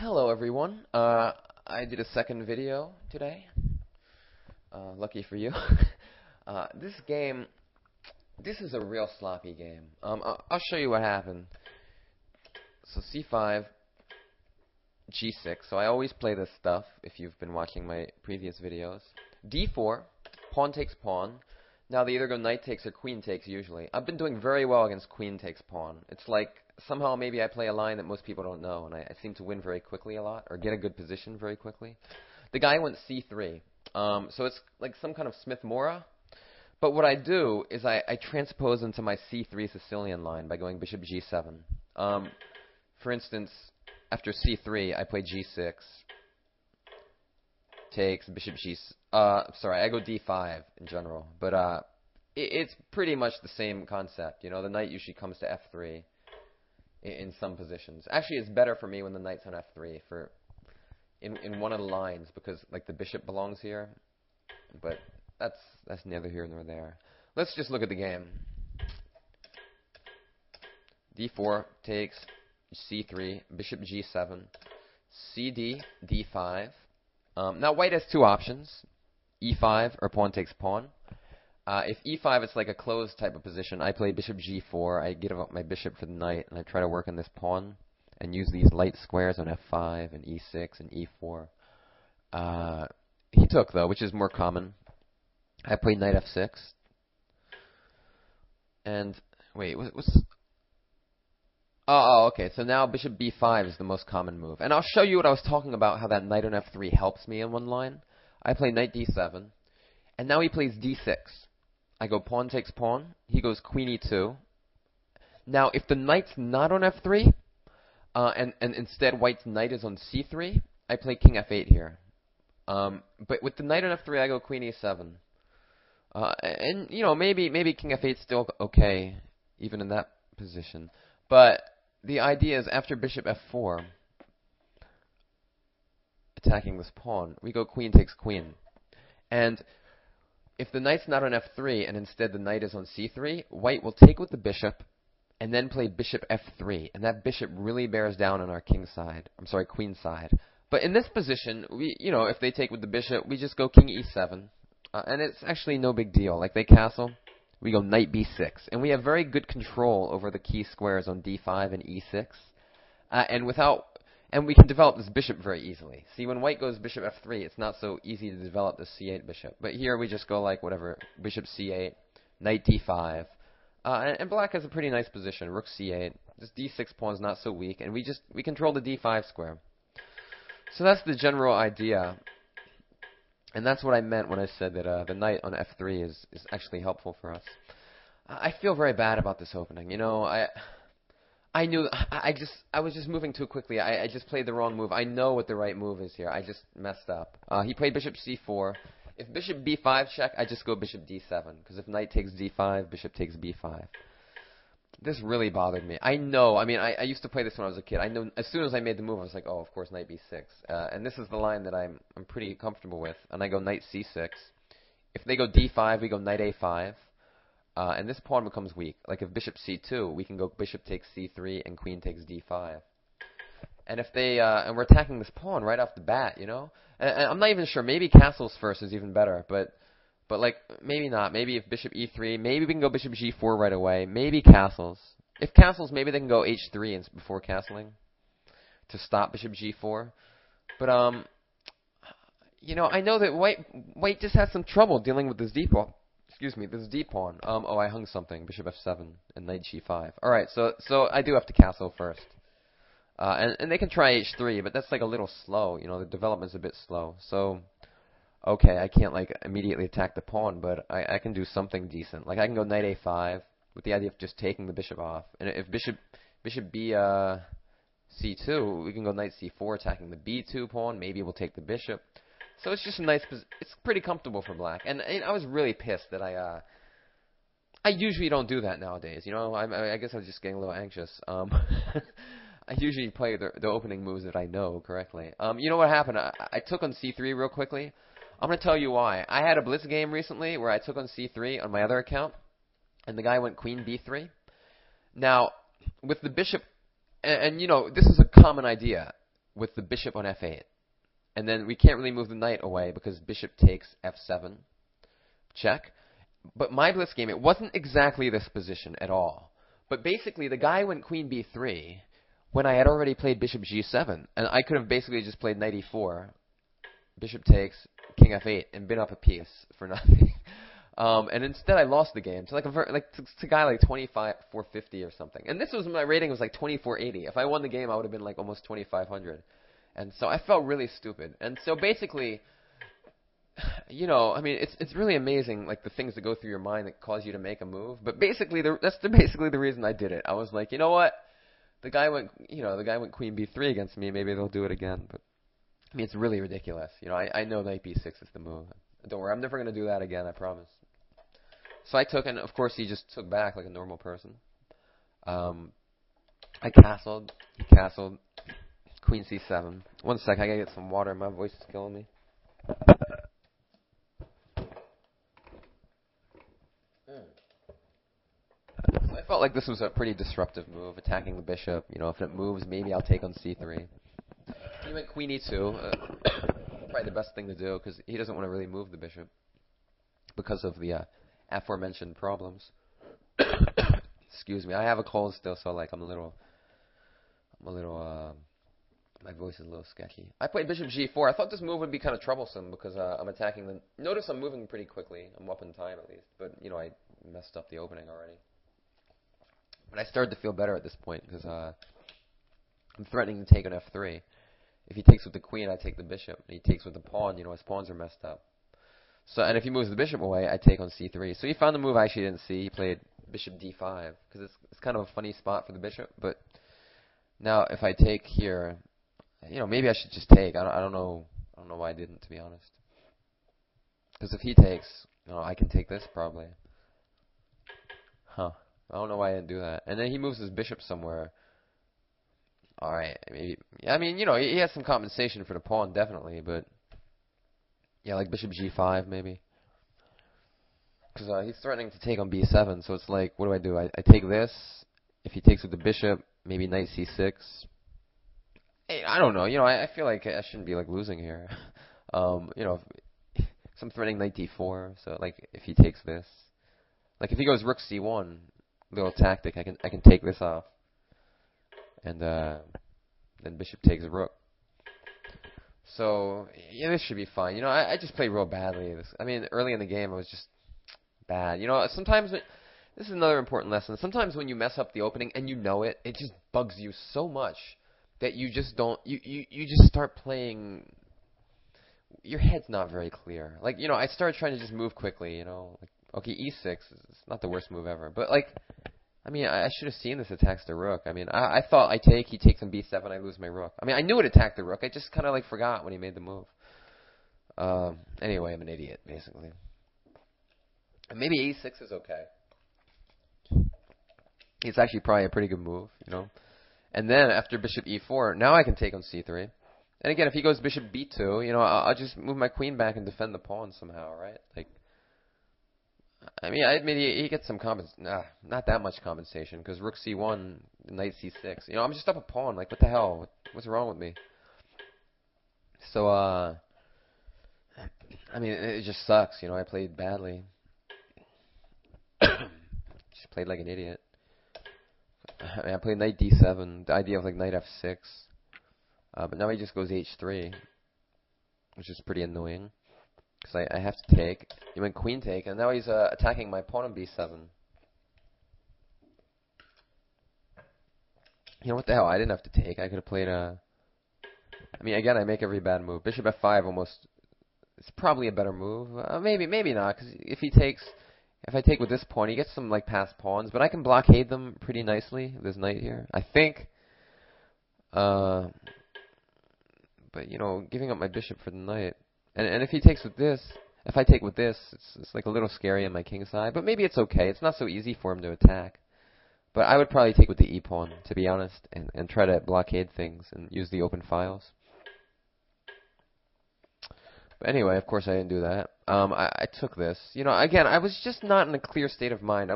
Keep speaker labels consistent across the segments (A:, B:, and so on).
A: Hello everyone. I did a second video today. Lucky for you. This game, this is a real sloppy game. I'll show you what happened. So C5, G6. So I always play this stuff if you've been watching my previous videos. D4, pawn takes pawn. Now they either go knight takes or queen takes usually. I've been doing very well against queen takes pawn. It's like somehow maybe I play a line that most people don't know, and I seem to win very quickly a lot, or get a good position very quickly. The guy went C3. So it's like some kind of Smith-Morra. But what I do is I transpose into my C3 Sicilian line by going bishop G7. For instance, after C3, I play G6. Takes bishop G. Sorry, I go D5 in general, but it's pretty much the same concept. You know, the knight usually comes to F3 in some positions. Actually, it's better for me when the knight's on F3 for in one of the lines because like the bishop belongs here. But that's neither here nor there. Let's just look at the game. D4 takes C3, bishop G7, CD, D5. Now white has two options, E5 or pawn takes pawn. If E5 it's like a closed type of position, I play bishop G4, I give up my bishop for the knight, and I try to work on this pawn and use these light squares on F5 and E6 and E4. He took though, which is more common. I played knight F6. And, wait, what's... Oh, okay, so now bishop B5 is the most common move. And I'll show you what I was talking about, how that knight on F3 helps me in one line. I play knight D7, and now he plays D6. I go pawn takes pawn, he goes queen E2. Now, if the knight's not on F3, and instead white's knight is on C3, I play king F8 here. But with the knight on F3, I go queen E7. And, you know, maybe king F8's still okay, even in that position. But the idea is after bishop F4, attacking this pawn, we go queen takes queen. And if the knight's not on F3 and instead the knight is on C3, white will take with the bishop and then play bishop F3. And that bishop really bears down on our king side. I'm sorry, queen side. But in this position, you know, if they take with the bishop, we just go king E7. And it's actually no big deal. Like they castle. We go knight B6, and we have very good control over the key squares on D5 and E6, and we can develop this bishop very easily. See, when white goes bishop F3, it's not so easy to develop the C8 bishop. But here we just go like whatever, bishop C8, knight D5, and black has a pretty nice position, rook C8. This D6 pawn's not so weak, and we control the D5 square. So that's the general idea. And that's what I meant when I said that the knight on F3 is actually helpful for us. I feel very bad about this opening. You know, I knew I was just moving too quickly. I just played the wrong move. I know what the right move is here. I just messed up. He played bishop C4. If bishop B5 check, I just go bishop D7 because if knight takes D5, bishop takes B5. This really bothered me. I know. I mean, I used to play this when I was a kid. I know. As soon as I made the move, I was like, oh, of course, knight B6. And this is the line that I'm pretty comfortable with. And I go knight C6. If they go D5, we go knight A5. And this pawn becomes weak. Like if bishop C2, we can go bishop takes C3 and queen takes D5. And if they and we're attacking this pawn right off the bat, you know. And I'm not even sure. Maybe castles first is even better, but like, maybe not. Maybe if bishop E3, maybe we can go bishop G4 right away. Maybe castles. If castles, maybe they can go H3 before castling to stop bishop G4. But, you know, I know that white just has some trouble dealing with this D pawn. Excuse me, this D pawn. Oh, I hung something. Bishop F7 and knight G5. All right, so I do have to castle first. And they can try H3, but that's like a little slow. You know, the development's a bit slow. So... okay, I can't like immediately attack the pawn, but I can do something decent. Like I can go knight A5 with the idea of just taking the bishop off. And if bishop B C2, we can go knight C4 attacking the B2 pawn. Maybe we'll take the bishop. So it's just a nice. It's pretty comfortable for black. And I was really pissed that I usually don't do that nowadays. You know, I guess I was just getting a little anxious. I usually play the opening moves that I know correctly. You know what happened? I took on C3 real quickly. I'm going to tell you why. I had a blitz game recently where I took on C3 on my other account, and the guy went queen B3. Now, with the bishop, and you know, this is a common idea. with the bishop on f8. And then we can't really move the knight away because bishop takes f7. Check. But my blitz game, it wasn't exactly this position at all. But basically, the guy went queen b3 when I had already played bishop g7. And I could have basically just played knight e4, bishop takes, king f8, and been up a piece for nothing. And instead, I lost the game to to a guy like 25,450 or something. And this was my rating was like 2480. If I won the game, I would have been like almost 2500. And so I felt really stupid. And so basically, you know, I mean, it's really amazing, like the things that go through your mind that cause you to make a move. But basically, that's basically the reason I did it. I was like, you know what? The guy went queen b3 against me. Maybe they'll do it again. But I mean, it's really ridiculous. You know, I know knight b6 is the move. Don't worry, I'm never going to do that again. I promise. So I took, and of course he just took back like a normal person. I castled. He castled. Queen c7. One sec, I gotta get some water. My voice is killing me. So I felt like this was a pretty disruptive move, attacking the bishop. You know, if it moves, maybe I'll take on c3. He went queen e2. Probably the best thing to do because he doesn't want to really move the bishop because of the aforementioned problems. Excuse me, I have a cold still, so like I'm a little. My voice is a little sketchy. I played bishop g4. I thought this move would be kind of troublesome because I'm attacking the... Notice I'm moving pretty quickly. I'm up in time at least. But, you know, I messed up the opening already. But I started to feel better at this point because I'm threatening to take on f3. If he takes with the queen, I take the bishop. And he takes with the pawn. You know, his pawns are messed up. So, and if he moves the bishop away, I take on c3. So he found the move I actually didn't see. He played bishop d5 because it's kind of a funny spot for the bishop. But now if I take here... You know, maybe I should just take. I don't know. I don't know why I didn't, to be honest. Because if he takes, you know, I can take this probably. Huh. I don't know why I didn't do that. And then he moves his bishop somewhere. All right. Maybe. I mean, you know, he has some compensation for the pawn, definitely. But yeah, like bishop g5 maybe. Because he's threatening to take on b7. So it's like, what do? I take this. If he takes with the bishop, maybe knight c6. I don't know. You know, I feel like I shouldn't be like losing here. You know, I'm threatening knight d4. So like, if he takes this, like if he goes rook c1, little tactic, I can take this off, and then bishop takes rook. So yeah, this should be fine. You know, I just played real badly. I mean, early in the game, I was just bad. You know, sometimes this is another important lesson. Sometimes when you mess up the opening and you know it, it just bugs you so much that you just don't, you just start playing, your head's not very clear. Like, you know, I started trying to just move quickly, you know. Like, okay, e6 is not the worst move ever. But, like, I mean, I should have seen this attacks the rook. I mean, I thought I take, he takes on b7, I lose my rook. I mean, I knew it attacked the rook. I just kind of, like, forgot when he made the move. Anyway, I'm an idiot, basically. And maybe e6 is okay. It's actually probably a pretty good move, you know. And then after bishop e4, now I can take on c3. And again, if he goes bishop b2, you know, I'll just move my queen back and defend the pawn somehow, right? Like, I mean, I admit he gets some not that much compensation, because rook c1, knight c6. You know, I'm just up a pawn. Like, what the hell? What's wrong with me? So, I mean, it just sucks. You know, I played badly. Just played like an idiot. I mean, I played knight d7, the idea of like knight f6, but now he just goes h3, which is pretty annoying, because I have to take. He went queen take, and now he's attacking my pawn on b7. You know, what the hell, I didn't have to take. I could have played I mean, again, I make every bad move. Bishop f5 almost, it's probably a better move. Maybe not, because if I take with this pawn, he gets some like passed pawns, but I can blockade them pretty nicely with this knight here, I think. But you know, giving up my bishop for the knight, and if he takes with this, if I take with this, it's like a little scary on my king side. But maybe it's okay. It's not so easy for him to attack. But I would probably take with the e pawn, to be honest, and try to blockade things and use the open files. But anyway, of course I didn't do that. I took this. You know, again, I was just not in a clear state of mind. I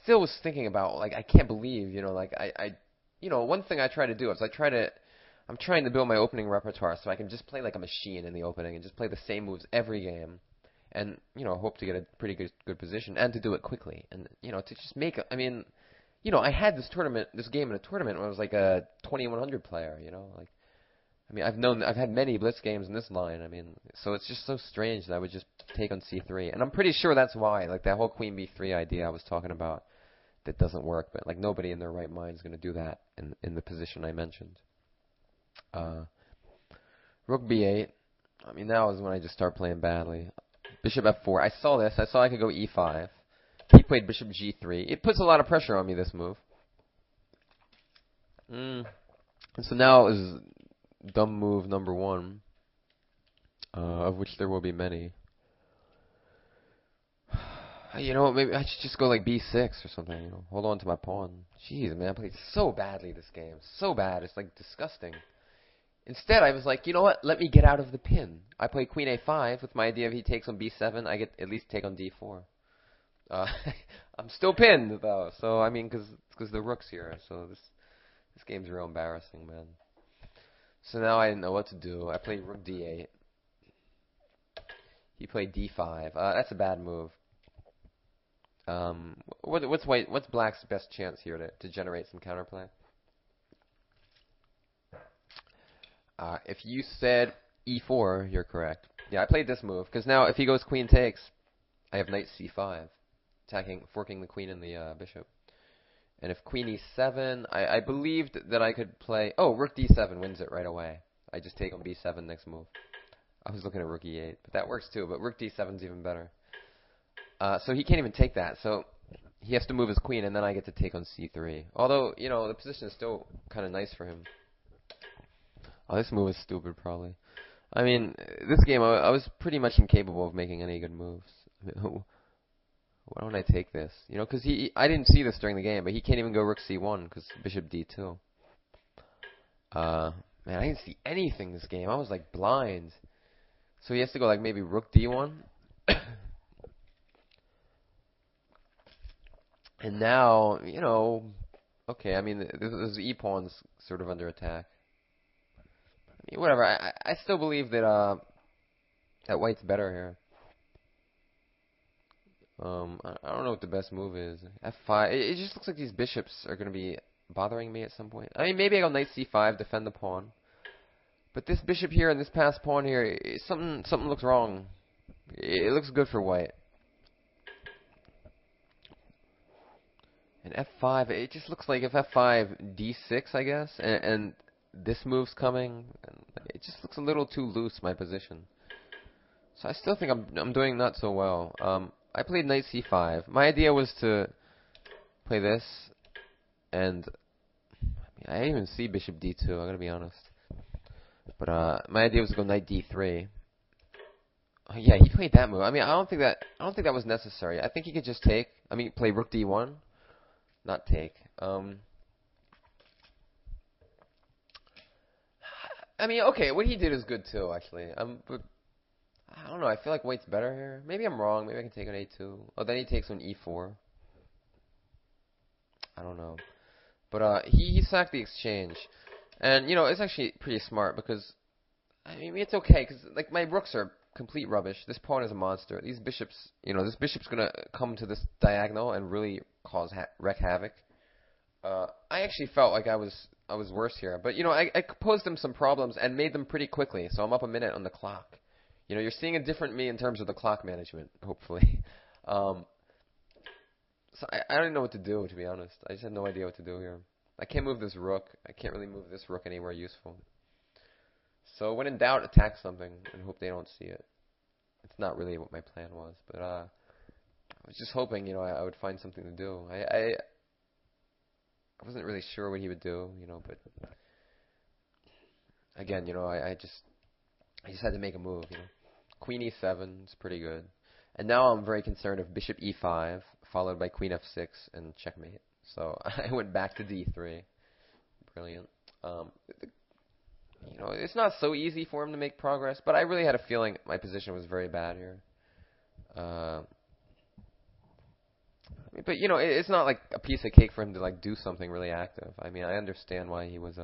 A: still was thinking about, like, I can't believe, you know, like, you know, one thing I try to do is I I'm trying to build my opening repertoire so I can just play like a machine in the opening and just play the same moves every game, and hope to get a pretty good position and to do it quickly, and to just make. I mean, I had this game in a tournament when I was like a 2100 player. Like. I mean, I've had many blitz games in this line. I mean, so it's just so strange that I would just take on c3, and I'm pretty sure that's why. Like that whole queen b3 idea I was talking about, that doesn't work. But like nobody in their right mind is going to do that in the position I mentioned. Rook b8. I mean, now is when I just start playing badly. Bishop f4. I saw this. I saw I could go e5. He played bishop g3. It puts a lot of pressure on me, this move. And so now is dumb move number one, of which there will be many. Maybe I should just go like b6 or something. Hold on to my pawn. Jeez, man, I played so badly this game. So bad, it's like disgusting. Instead, I was like, you know what? Let me get out of the pin. I play queen a5 with my idea if he takes on b7, I get at least take on d4. I'm still pinned though, so I mean, because the rook's here. So this game's real embarrassing, man. So now I didn't know what to do. I played rook d8. He played d5. That's a bad move. What's black's best chance here to generate some counterplay? If you said e4, you're correct. Yeah, I played this move because now if he goes queen takes, I have knight c5, forking the queen and the bishop. And if queen e7, I believed that I could play. Oh, rook d7 wins it right away. I just take on b7 next move. I was looking at rook e8, but that works too. But rook d7 is even better. So he can't even take that. So he has to move his queen, and then I get to take on c3. Although the position is still kind of nice for him. Oh, this move is stupid, probably. I mean, this game I was pretty much incapable of making any good moves. Why don't I take this? Because I didn't see this during the game, but he can't even go rook c1 because bishop d2. Man, I didn't see anything this game. I was like blind. So he has to go like maybe rook d1. And now, okay, I mean, this e-pawn's sort of under attack. I mean, whatever. I still believe that white's better here. I don't know what the best move is. f5. It just looks like these bishops are going to be bothering me at some point. I mean, maybe I go knight c5, defend the pawn. But this bishop here and this passed pawn here, something looks wrong. It looks good for white. And f5, it just looks like if f5, d6, I guess, and this move's coming, and it just looks a little too loose, my position. So I still think I'm doing not so well. I played knight c5. My idea was to play this, and I didn't even see bishop d2, I'm gonna be honest. But my idea was to go knight d3. Oh, yeah, he played that move. I mean, I don't think that was necessary. I think he could just take. I mean, play rook d1. Not take. I mean, okay, what he did is good too, actually. But I don't know. I feel like white's better here. Maybe I'm wrong. Maybe I can take on a2. Oh, then he takes on e4. I don't know. But he sacked the exchange, and it's actually pretty smart because I mean it's okay because like my rooks are complete rubbish. This pawn is a monster. These bishops, this bishop's gonna come to this diagonal and really wreak havoc. I actually felt like I was worse here, but I posed them some problems and made them pretty quickly. So I'm up a minute on the clock. You're seeing a different me in terms of the clock management, hopefully. So I don't know what to do, to be honest. I just had no idea what to do here. I can't move this rook. I can't really move this rook anywhere useful. So when in doubt, attack something and hope they don't see it. It's not really what my plan was, but I was just hoping, I would find something to do. I wasn't really sure what he would do, but again, I just had to make a move, Queen e7 is pretty good. And now I'm very concerned of bishop e5, followed by queen f6 and checkmate. So I went back to d3. Brilliant. It's not so easy for him to make progress, but I really had a feeling my position was very bad here. But it's not like a piece of cake for him to like do something really active. I mean, I understand why he was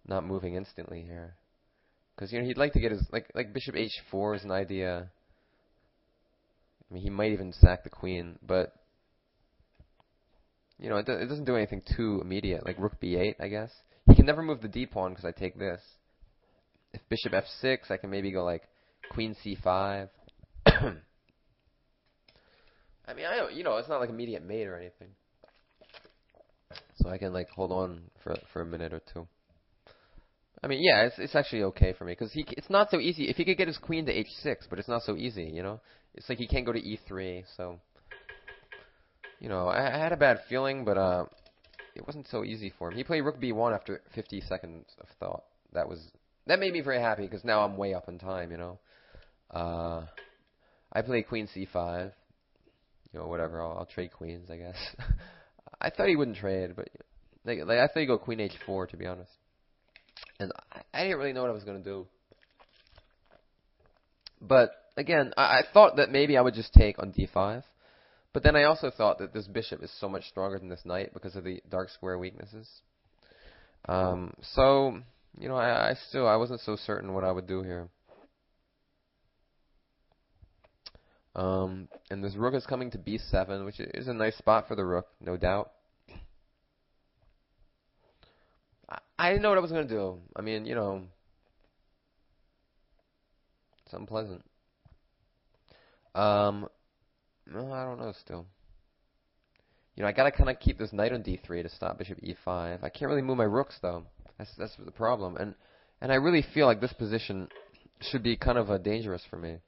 A: not moving instantly here. Because, he'd like to get his, like bishop h4 is an idea. I mean, he might even sack the queen, but, it doesn't do anything too immediate, like rook b8, I guess. He can never move the d-pawn because I take this. If bishop f6, I can maybe go, like, queen c5. I mean, I don't, it's not like immediate mate or anything. So I can, like, hold on for a minute or two. I mean, yeah, it's actually okay for me, because it's not so easy. If he could get his queen to h6, but it's not so easy, It's like he can't go to e3, so, I had a bad feeling, but it wasn't so easy for him. He played rook b1 after 50 seconds of thought. That made me very happy, because now I'm way up in time, I play queen c5, whatever, I'll trade queens, I guess. I thought he wouldn't trade, but, I thought he'd go queen h4, to be honest. And I didn't really know what I was going to do. But, again, I thought that maybe I would just take on d5. But then I also thought that this bishop is so much stronger than this knight because of the dark square weaknesses. So, I wasn't so certain what I would do here. And this rook is coming to b7, which is a nice spot for the rook, no doubt. I didn't know what I was going to do. I mean, it's unpleasant. No, I don't know still. I got to kind of keep this knight on d3 to stop bishop e5. I can't really move my rooks, though. That's the problem. And I really feel like this position should be kind of dangerous for me.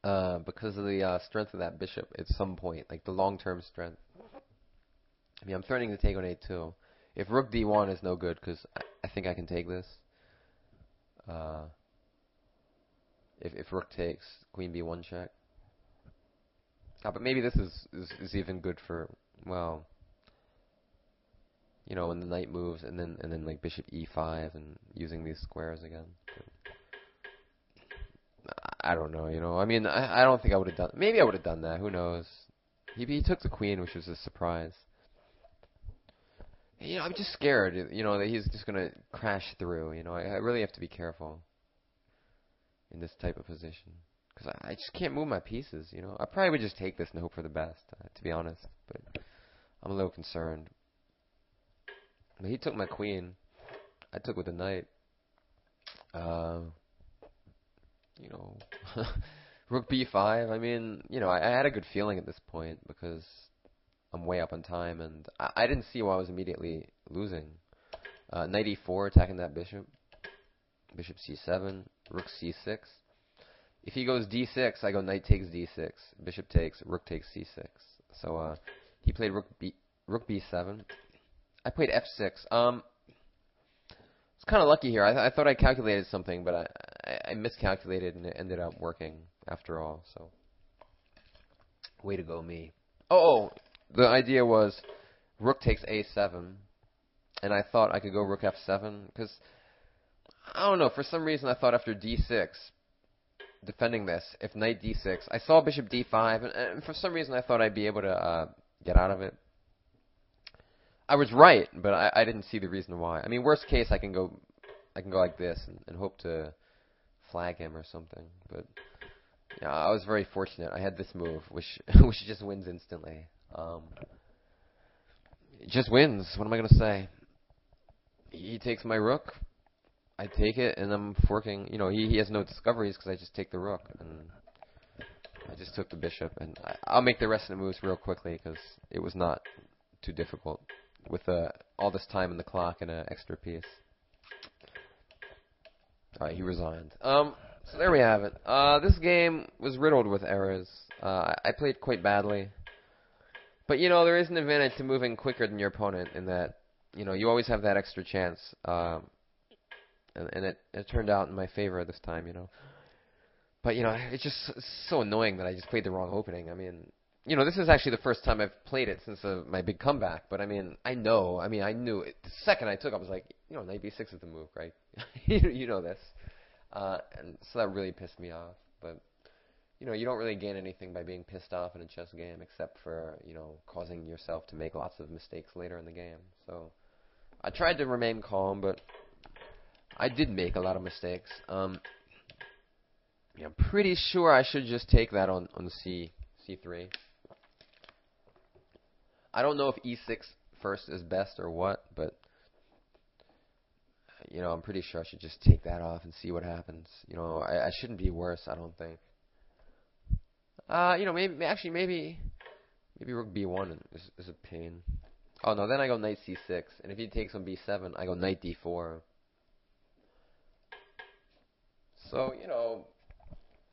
A: Because of the strength of that bishop at some point, like the long-term strength. I mean, I'm threatening to take on a2. If rook d1 is no good, because I think I can take this. If rook takes, queen b1 check. But maybe this is even good for, well, when the knight moves, and then like bishop e5 and using these squares again. I don't know, I mean, I don't think I would have done. Maybe I would have done that. Who knows? He took the queen, which was a surprise. I'm just scared, that he's just gonna crash through. I really have to be careful in this type of position, because I just can't move my pieces. I probably would just take this and hope for the best, to be honest. But I'm a little concerned. But he took my queen. I took with the knight. Rook b5. I mean, I had a good feeling at this point because I'm way up on time, and I didn't see why I was immediately losing. Knight e4, attacking that bishop. Bishop c7, rook c6. If he goes d6, I go knight takes d6. Bishop takes, rook takes c6. So he played rook b7. I played f6. It's kind of lucky here. I thought I calculated something, but I miscalculated, and it ended up working after all. So, way to go, me. Oh, the idea was rook takes a7, and I thought I could go rook f7, because, I don't know, for some reason I thought after d6, defending this, if knight d6, I saw bishop d5, and for some reason I thought I'd be able to get out of it. I was right, but I didn't see the reason why. I mean, worst case, I can go like this and hope to flag him or something. But yeah, I was very fortunate. I had this move, which just wins instantly. It just wins. What am I gonna say? He takes my rook. I take it, and I'm forking. He has no discoveries because I just take the rook, and I just took the bishop, and I'll make the rest of the moves real quickly because it was not too difficult with all this time in the clock and an extra piece. Alright, he resigned. So there we have it. This game was riddled with errors. I played quite badly. But, there is an advantage to moving quicker than your opponent in that, you always have that extra chance. And it turned out in my favor this time, But, it's just so annoying that I just played the wrong opening. I mean, this is actually the first time I've played it since my big comeback. But, I mean, I knew it. The second I took, I was like, knight b6 is the move, right? you know this. And so that really pissed me off. But, you don't really gain anything by being pissed off in a chess game except for, causing yourself to make lots of mistakes later in the game. So, I tried to remain calm, but I did make a lot of mistakes. Yeah, I'm pretty sure I should just take that on C3. I don't know if E6 first is best or what, but I'm pretty sure I should just take that off and see what happens. I shouldn't be worse, I don't think. Maybe rook B1 is a pain. Oh no, then I go knight C6, and if he takes on B7, I go knight D4. So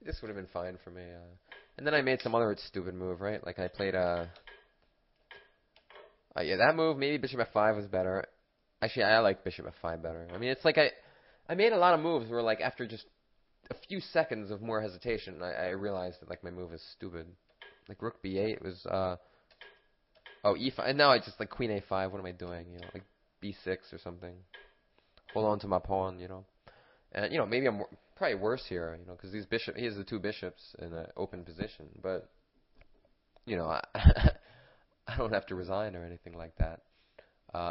A: this would have been fine for me. And then I made some other stupid move, right? Like I played yeah, that move, maybe bishop F5 was better. Actually, I like bishop F5 better. I mean, it's like I made a lot of moves where, like, after just a few seconds of more hesitation, I realized that, like, my move is stupid. Like, rook B8 was, oh, E5. And now I just, like, queen A5. What am I doing? Like, B6 or something. Hold on to my pawn, And, maybe I'm probably worse here, because he has the two bishops in an open position. But, I don't have to resign or anything like that.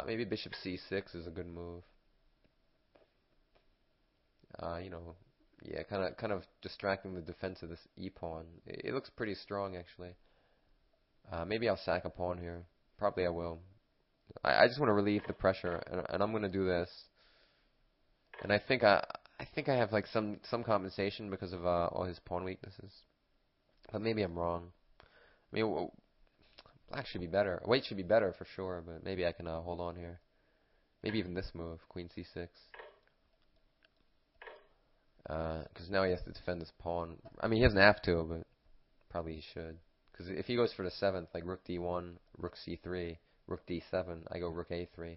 A: Maybe bishop C6 is a good move. Yeah, kind of distracting the defense of this E pawn. It looks pretty strong, actually. Maybe I'll sack a pawn here. Probably I will. I just want to relieve the pressure, and I'm going to do this. And I think I have like some compensation because of all his pawn weaknesses. But maybe I'm wrong. I mean, black should be better. White should be better for sure, but maybe I can hold on here. Maybe even this move, queen C6. Because now he has to defend this pawn. I mean, he doesn't have to, but probably he should. Because if he goes for the 7th, like rook D1, rook C3, rook D7, I go rook A3. Do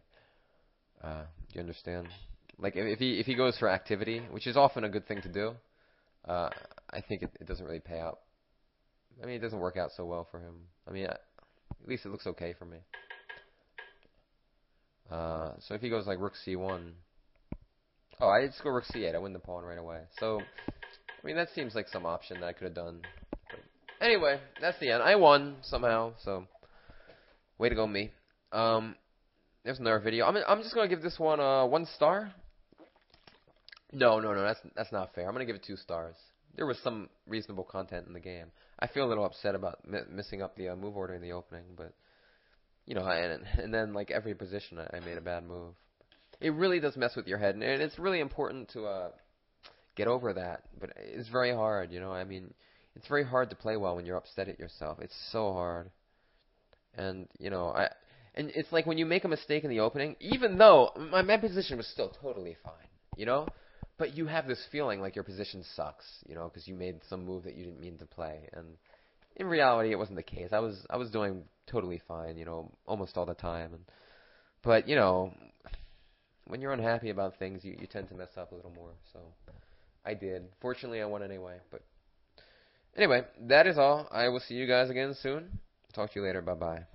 A: you understand? Like, if he goes for activity, which is often a good thing to do, I think it doesn't really pay out. I mean, it doesn't work out so well for him. I mean, at least it looks okay for me. So if he goes like rook C1... Oh, I just go rook C8. I win the pawn right away. So, I mean, that seems like some option that I could have done. But anyway, that's the end. I won somehow, so way to go, me. There's another video. I'm just gonna give this one 1 star. No, that's not fair. I'm gonna give it 2 stars. There was some reasonable content in the game. I feel a little upset about missing up the move order in the opening, but and then like every position, I made a bad move. It really does mess with your head, and it's really important to get over that. But it's very hard, I mean, it's very hard to play well when you're upset at yourself. It's so hard, and and it's like when you make a mistake in the opening, even though my position was still totally fine, but you have this feeling like your position sucks, because you made some move that you didn't mean to play, and in reality, it wasn't the case. I was doing totally fine, almost all the time, but when you're unhappy about things, you tend to mess up a little more. So I did. Fortunately, I won anyway. But anyway, that is all. I will see you guys again soon. Talk to you later. Bye-bye.